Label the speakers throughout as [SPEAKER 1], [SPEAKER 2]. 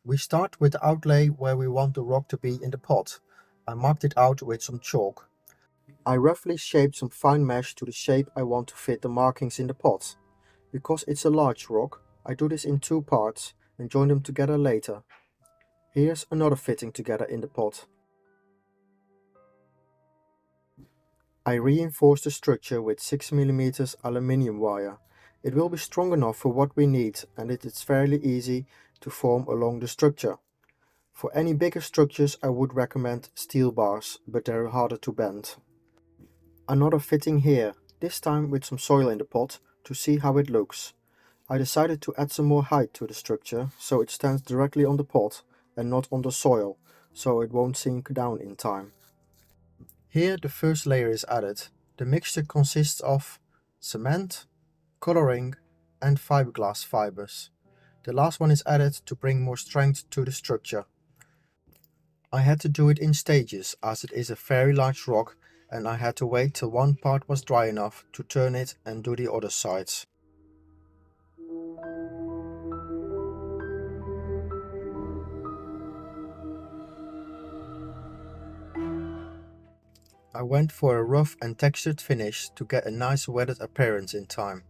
[SPEAKER 1] We start with the outlay where we want the rock to be in the pot. I marked it out with some chalk. I roughly shaped some fine mesh to the shape I want to fit the markings in the pot. Because it's a large rock, I do this in two parts and join them together later. Here's another fitting together in the pot. I reinforced the structure with 6mm aluminium wire. It will be strong enough for what we need and it is fairly easy to form along the structure. For any bigger structures I would recommend steel bars, but they're harder to bend. Another fitting here, this time with some soil in the pot to see how it looks. I decided to add some more height to the structure so it stands directly on the pot and not on the soil, so it won't sink down in time. Here the first layer is added. The mixture consists of cement, coloring and fiberglass fibers. The last one is added to bring more strength to the structure. I had to do it in stages as it is a very large rock and I had to wait till one part was dry enough to turn it and do the other sides. I went for a rough and textured finish to get a nice weathered appearance in time.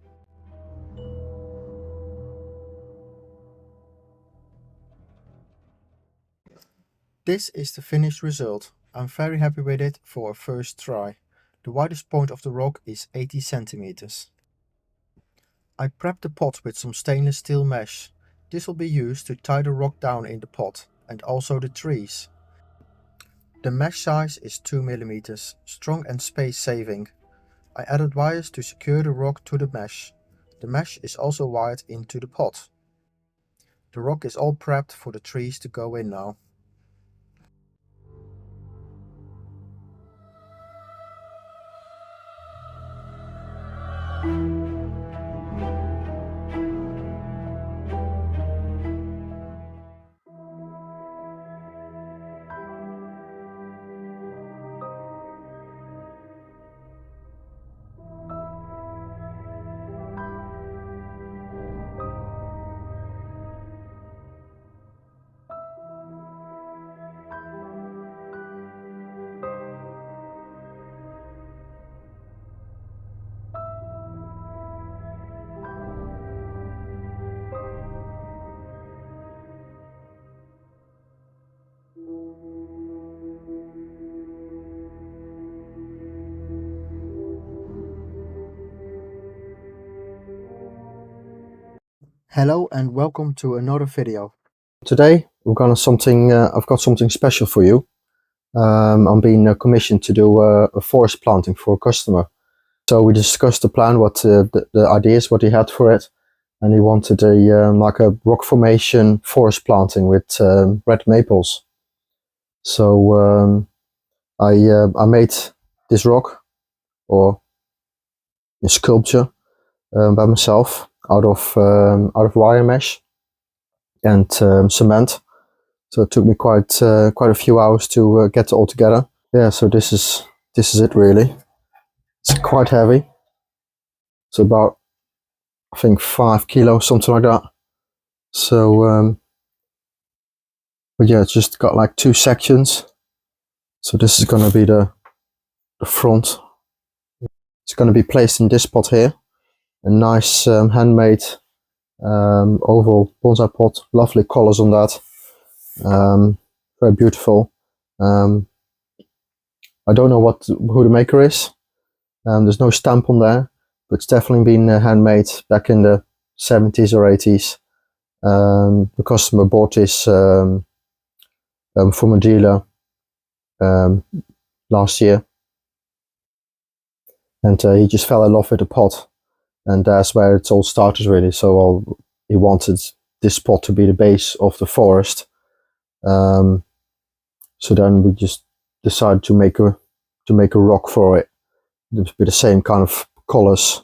[SPEAKER 1] This is the finished result. I'm very happy with it for a first try. The widest point of the rock is 80 centimeters. I prepped the pot with some stainless steel mesh. This will be used to tie the rock down in the pot and also the trees. The mesh size is 2mm, strong and space saving. I added wires to secure the rock to the mesh. The mesh is also wired into the pot. The rock is all prepped for the trees to go in now. Hello and welcome to another video. Today I've got something special for you. I'm being commissioned to do a forest planting for a customer. So we discussed the plan, the ideas, what he had for it, and he wanted like a rock formation forest planting with red maples. So I made this rock or a sculpture by myself out of wire mesh and cement. So it took me quite a few hours to get it all together. Yeah, so this is it really. It's quite heavy. It's about, I think, 5 kilos, something like that. So but yeah, it's just got like two sections. So this is going to be the front. It's going to be placed in this pot here. A nice handmade oval bonsai pot. Lovely colors on that. Very beautiful. I don't know who the maker is. There's no stamp on there, but it's definitely been handmade back in the 70s or 80s. The customer bought this from a dealer last year, and he just fell in love with the pot, and that's where it all started really. So he wanted this pot to be the base of the forest. So then we just decided to make a rock for it with the same kind of colors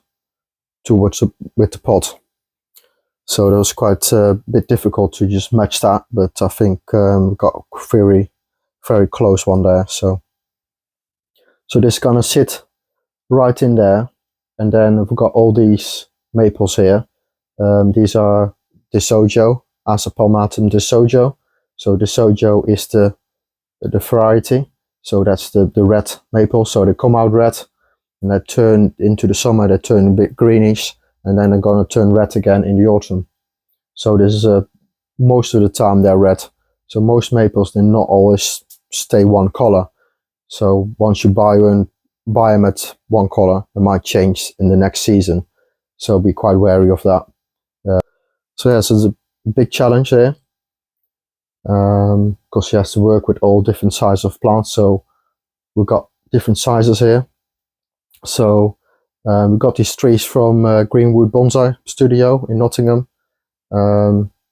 [SPEAKER 1] with the pot. So it was quite a bit difficult to just match that, but I think got very close one there. So this is gonna sit right in there, and then we've got all these maples here. These are Deshojo, Asa palmatum Deshojo. So Deshojo is the variety. So that's the red maple. So they come out red, and they turn into the summer, they turn a bit greenish, and then they're gonna turn red again in the autumn. So this is most of the time they're red. So most maples, they not always stay one color. So once you buy them at one color, they might change in the next season. So be quite wary of that. So yeah, so it's a big challenge there, because you have to work with all different sizes of plants. So we've got different sizes here. So we got these trees from Greenwood Bonsai Studio in Nottingham.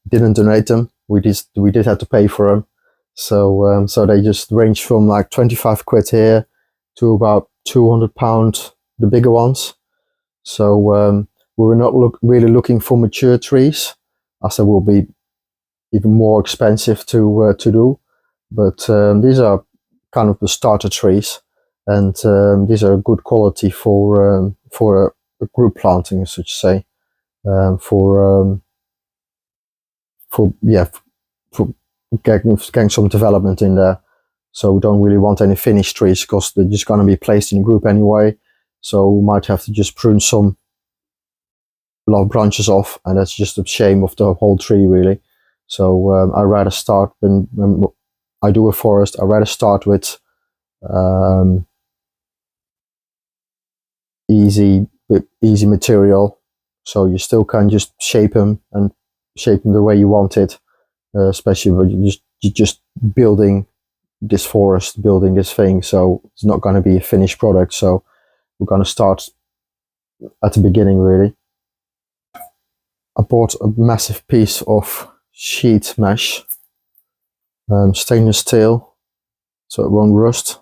[SPEAKER 1] Didn't donate them. We did have to pay for them. So so they just range from like 25 quid here to about £200, the bigger ones. So we were not really looking for mature trees, as they will be even more expensive to do. But these are kind of the starter trees, and these are good quality for a group planting, so to say, for getting some development in there. So we don't really want any finished trees, because they're just going to be placed in a group anyway. So we might have to just prune a lot of branches off, and that's just a shame of the whole tree, really. So I rather start, when I do a forest, I rather start with easy material, so you still can just shape them the way you want it. Especially when you're just building this forest, building this thing, so it's not going to be a finished product. So we're going to start at the beginning, really. I bought a massive piece of sheet mesh, stainless steel, so it won't rust.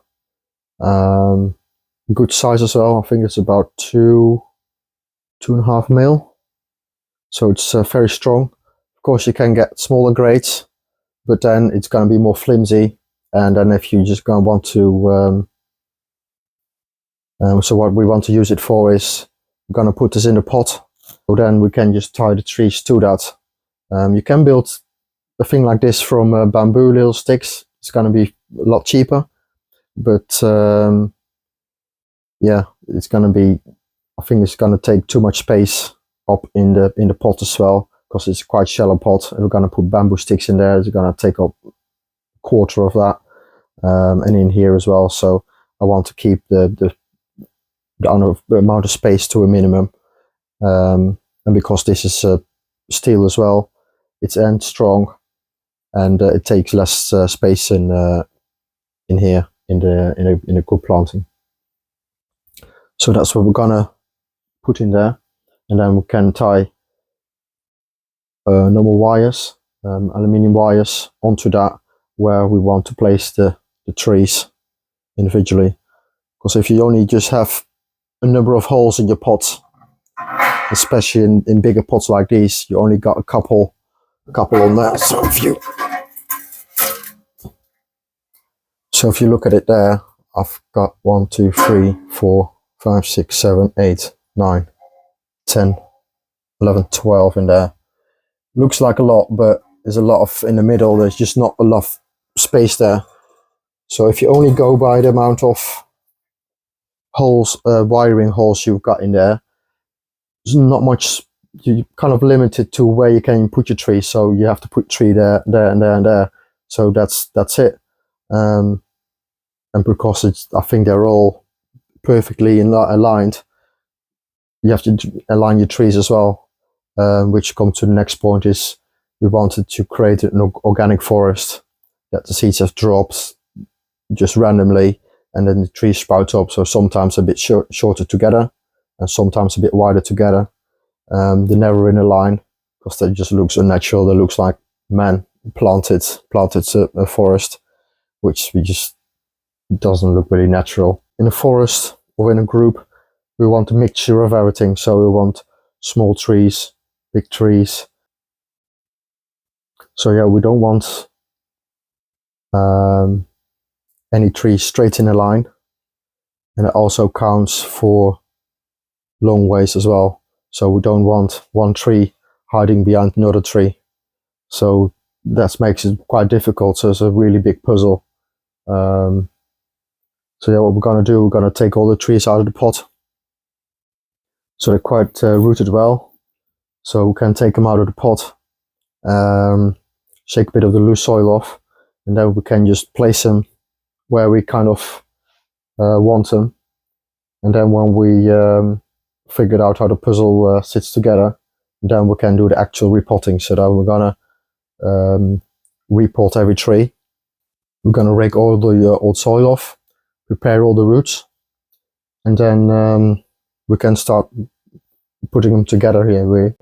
[SPEAKER 1] Good size as well. I think it's about 2.5 mil. So it's very strong. Of course, you can get smaller grades, but then it's going to be more flimsy. And then if you just going to want to, so what we want to use it for is, we're going to put this in a pot. So then we can just tie the trees to that. You can build a thing like this from bamboo little sticks. It's going to be a lot cheaper, but yeah, it's going to be, I think it's going to take too much space up in the pot as well, because it's a quite shallow pot. If we're going to put bamboo sticks in there, it's going to take up a quarter of that, and in here as well. So I want to keep the amount of space to a minimum, and because this is steel as well, it's end strong, and it takes less space in here in a good planting. So that's what we're gonna put in there, and then we can tie normal wires, aluminium wires, onto that where we want to place the trees individually. Because if you only just have a number of holes in your pots, especially in bigger pots like these, you only got a couple on there. So if you look at it there, I've got 1, 2, 3, 4, 5, 6, 7, 8, 9, 10, 11, 12 in there. Looks like a lot, but there's a lot of in the middle. There's just not a lot of space there. So if you only go by the amount of holes, wiring holes you've got in there, there's not much. You're kind of limited to where you can put your tree. So you have to put tree there, there, and there, and there. So that's it. And because I think they're all perfectly aligned, you have to align your trees as well. Which come to the next point is, we wanted to create an organic forest that the seeds have dropped just randomly, and then the trees sprout up. So sometimes a bit shorter together, and sometimes a bit wider together. They're never in a line, because that just looks unnatural. That looks like man planted a forest, which doesn't look really natural. In a forest or in a group, we want a mixture of everything. So we want small trees, big trees. So yeah, we don't want any trees straight in a line, and it also counts for long ways as well. So we don't want one tree hiding behind another tree. So that makes it quite difficult. So it's a really big puzzle. So yeah, what we're going to do, we're going to take all the trees out of the pot. So they're quite rooted well. So we can take them out of the pot, shake a bit of the loose soil off, and then we can just place them where we kind of want them. And then when we figured out how the puzzle sits together, then we can do the actual repotting. So then we're gonna repot every tree. We're gonna rake all the old soil off, prepare all the roots, and then we can start putting them together here.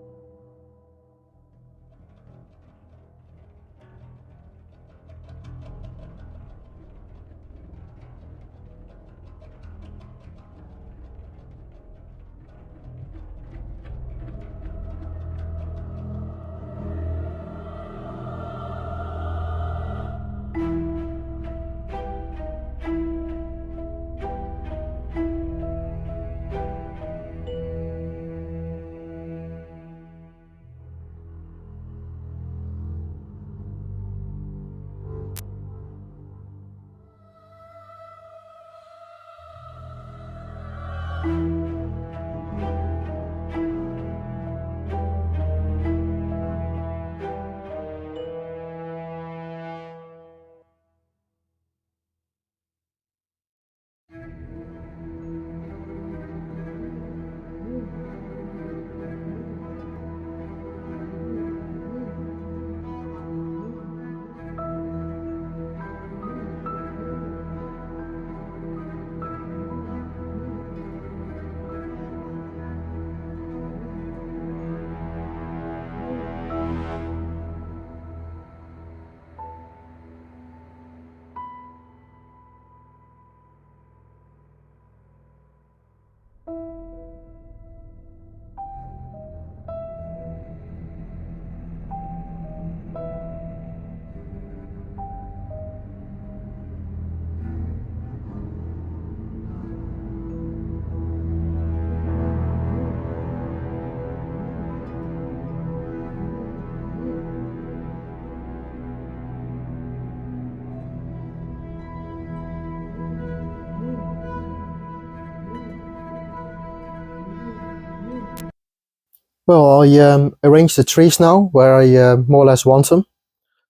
[SPEAKER 1] Well, I arranged the trees now where I more or less want them.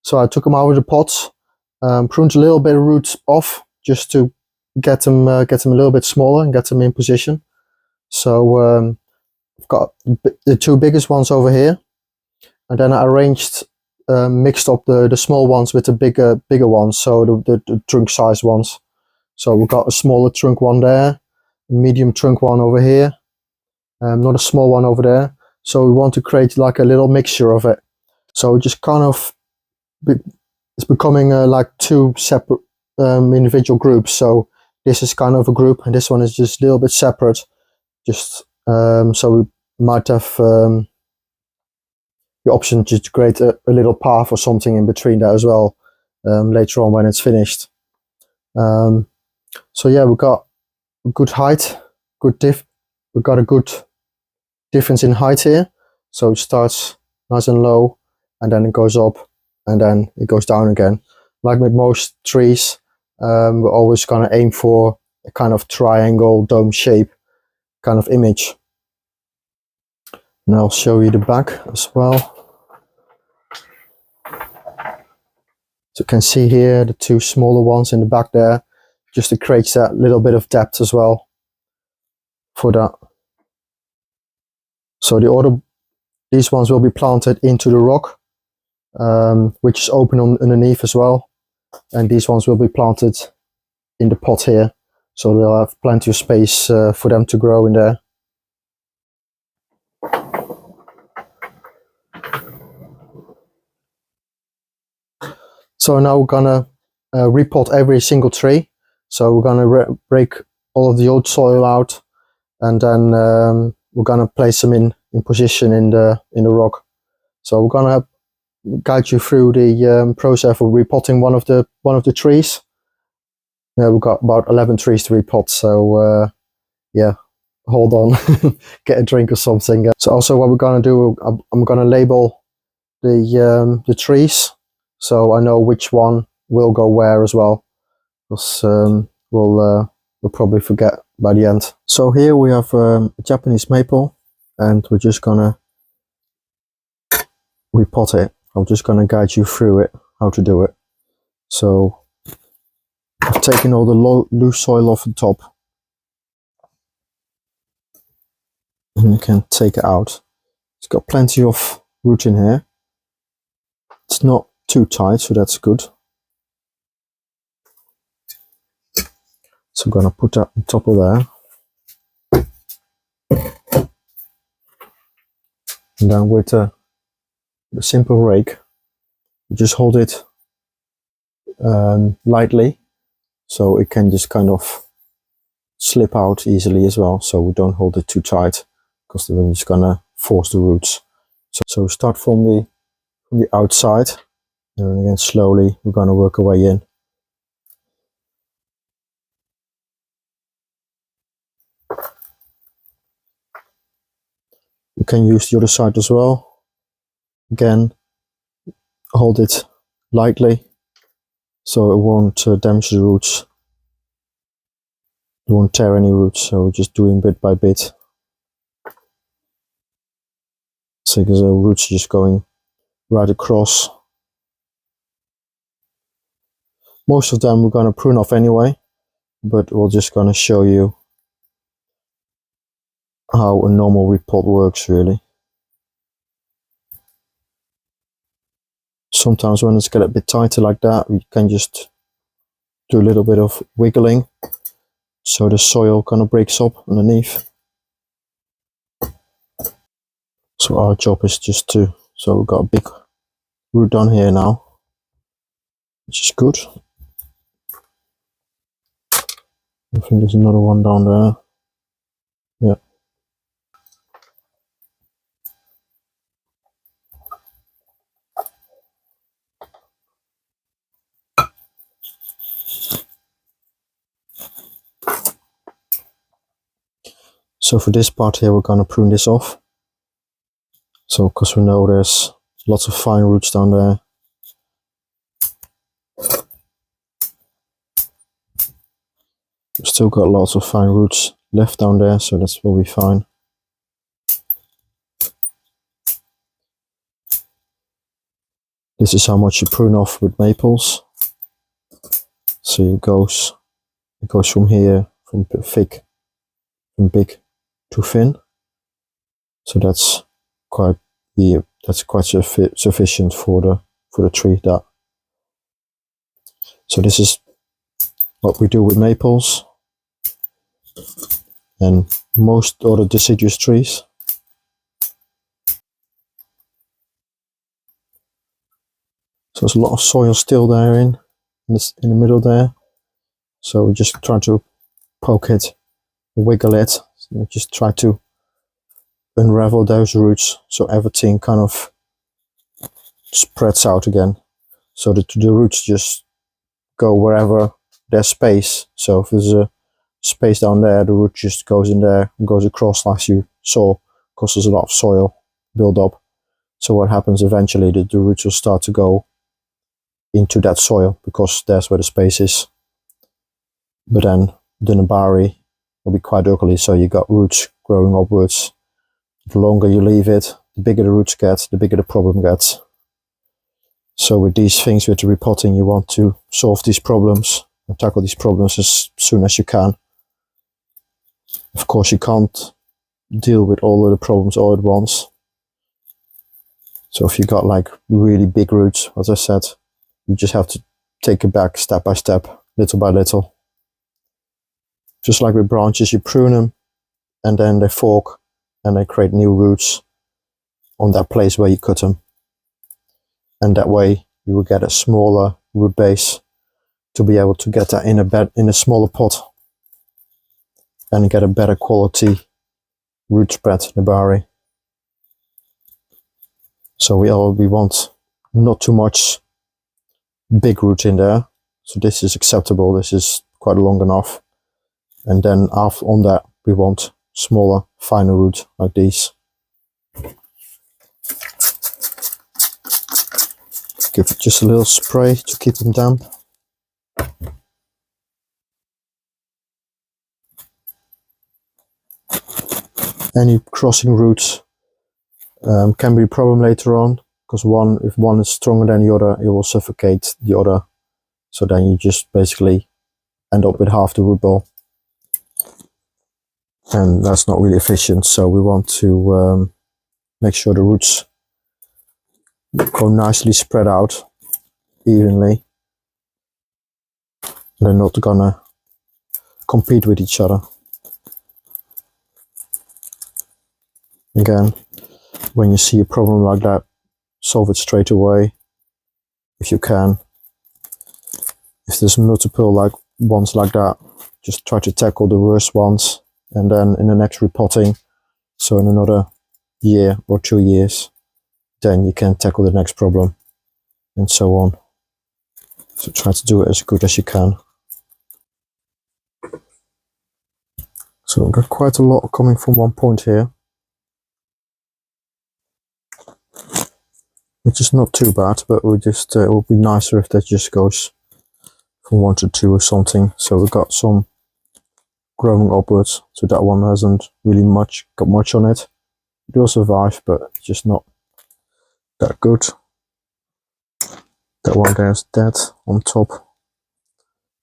[SPEAKER 1] So I took them out of the pots, pruned a little bit of roots off just to get them a little bit smaller and get them in position. So I've got the two biggest ones over here, and then I arranged, mixed up the small ones with the bigger ones, so the trunk size ones. So we've got a smaller trunk one there, a medium trunk one over here, not a small one over there. So we want to create like a little mixture of it. So just kind of, it's becoming like two separate individual groups. So this is kind of a group, and this one is just a little bit separate. Just so we might have the option to create a little path or something in between that as well later on when it's finished. So yeah, we've got good height, we've got a good difference in height here. So it starts nice and low, and then it goes up, and then it goes down again. Like with most trees, we're always going to aim for a kind of triangle dome shape kind of image. And I'll show you the back as well. So you can see here the two smaller ones in the back there, just to create that little bit of depth as well for that. So these ones will be planted into the rock, which is open underneath as well. And these ones will be planted in the pot here. So they'll have plenty of space for them to grow in there. So now we're gonna repot every single tree. So we're gonna break all of the old soil out, and then we're gonna place them in position in the rock. So we're gonna guide you through the process of repotting one of the trees. Yeah, we've got about 11 trees to repot. So yeah, hold on, get a drink or something. So also what we're gonna do, I'm gonna label the trees. so I know which one will go where as well, because we'll probably forget by the end. So here we have a Japanese maple, and we're just gonna repot it. I'm just gonna guide you through it, how to do it. So I've taken all the loose soil off the top, and you can take it out. It's got plenty of root in here. It's not too tight, so that's good. So I'm gonna put that on top of there, and then with a simple rake, you just hold it lightly, so it can just kind of slip out easily as well. So we don't hold it too tight, because then it's gonna force the roots. So start from the outside, and then again slowly we're gonna work our way in. You can use the other side as well. Again, hold it lightly, so it won't damage the roots. It won't tear any roots, so we're just doing bit by bit. So because the roots are just going right across. Most of them we're going to prune off anyway, but we're just going to show you how a normal repot works really. Sometimes when it's get a bit tighter like that, we can just do a little bit of wiggling, so the soil kind of breaks up underneath. So our job is just to, so we've got a big root down here now, which is good. I think there's another one down there. Yeah. So for this part here, we're going to prune this off. So because we know there's lots of fine roots down there. We've still got lots of fine roots left down there, so that's will be fine. This is how much you prune off with maples. So it goes from here, from thick, from big to thin. So that's quite sufficient for the tree. That. So this is what we do with maples and most other deciduous trees. So there's a lot of soil still there in the middle there. So we just try to poke it, wiggle it, so just try to unravel those roots so everything kind of spreads out again. So that the roots just go wherever there's space. So if there's a space down there, the root just goes in there and goes across like you saw, because there's a lot of soil build up. So what happens eventually, the roots will start to go into that soil because that's where the space is. But then the nabari will be quite ugly, so you got roots growing upwards. The longer you leave it, the bigger the roots get, the bigger the problem gets. So with these things, with the repotting, you want to solve these problems and tackle these problems as soon as you can. Of course, you can't deal with all of the problems all at once. So if you got like really big roots, as I said, you just have to take it back step by step, little by little. Just like with branches, you prune them and then they fork and they create new roots on that place where you cut them. And that way you will get a smaller root base to be able to get that in a smaller pot and get a better quality root spread, nabari. So we want not too much big root in there. So this is acceptable. This is quite long enough. And then after on that, we want smaller, finer root like these. Give it just a little spray to keep them damp. Any crossing roots can be a problem later on, because if one is stronger than the other, it will suffocate the other. So then you just basically end up with half the root ball, and that's not really efficient. So we want to make sure the roots go nicely spread out evenly. They're not gonna compete with each other. Again, when you see a problem like that, solve it straight away if you can. If there's multiple ones like that, just try to tackle the worst ones, and then in the next repotting, so in another year or 2 years, then you can tackle the next problem, and so on. So try to do it as good as you can. So we've got quite a lot coming from one point here, which is not too bad, but we just it would be nicer if that just goes from 1 to 2 or something. So we've got some growing upwards, so that one hasn't really got much on it. It will survive, but it's just not that good. That one there's dead on top.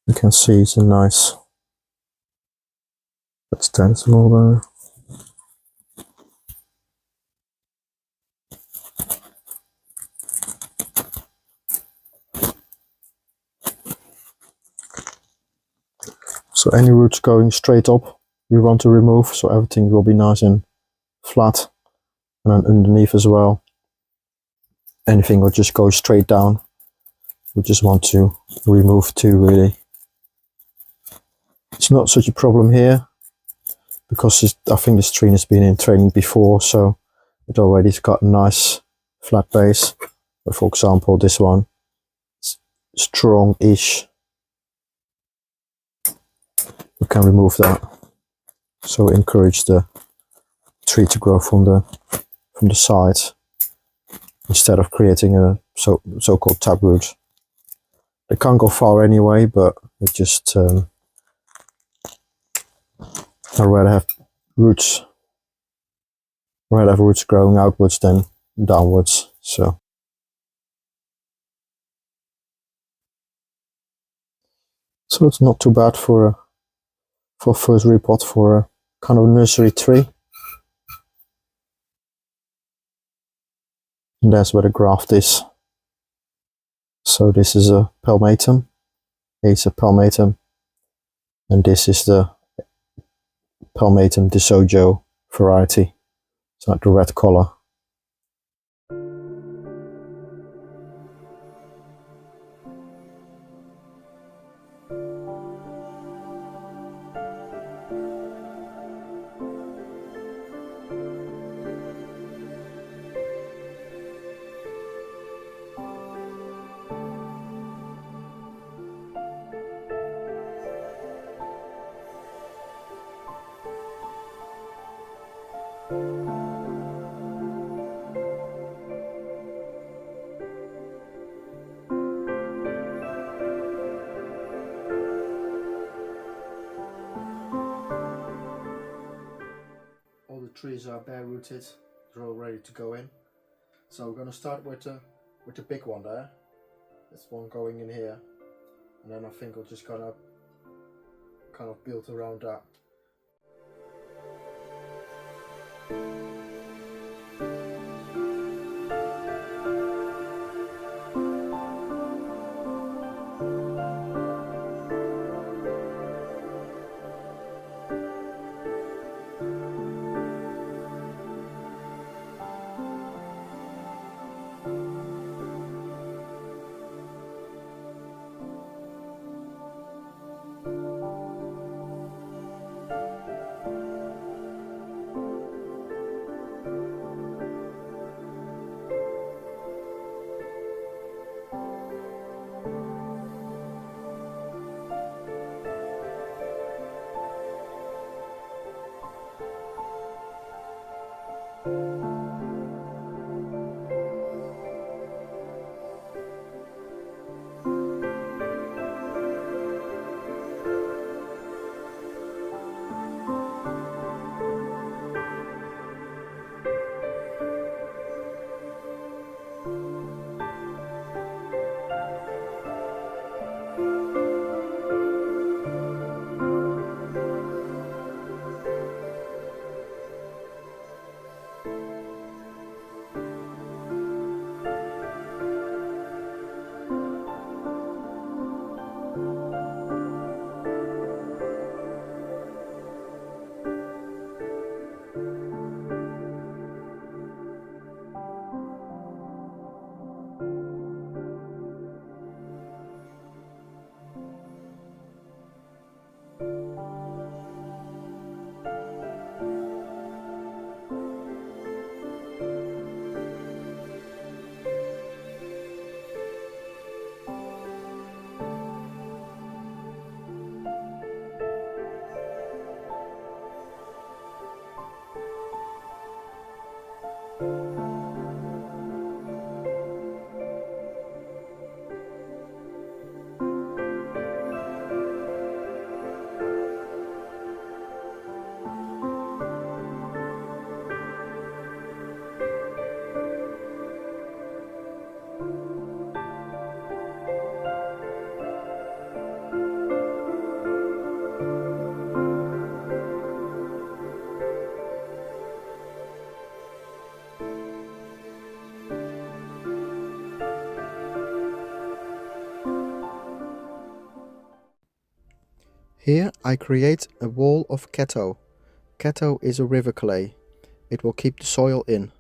[SPEAKER 1] You can see it's a nice, that's dead as well there. So any roots going straight up, we want to remove, so everything will be nice and flat, and then underneath as well. Anything will just go straight down. We just want to remove too, really. It's not such a problem here, because I think this tree has been in training before, so it already's got a nice flat base. But for example, this one, it's strong-ish. We can remove that, so encourage the tree to grow from the sides instead of creating a so-called taproot. They can't go far anyway, but it just I'd rather have roots growing outwards than downwards. So it's not too bad for first repot for a kind of nursery tree. And that's where the graft is. So this is a palmatum, it's a palmatum, and this is the palmatum Deshojo variety. It's like the red color. All the trees are bare rooted, they're all ready to go in. So we're going to start with the big one there. There's one going in here, and then I think we're just gonna kind of build around that. Here I create a wall of Kato. Kato is a river clay. It will keep the soil in.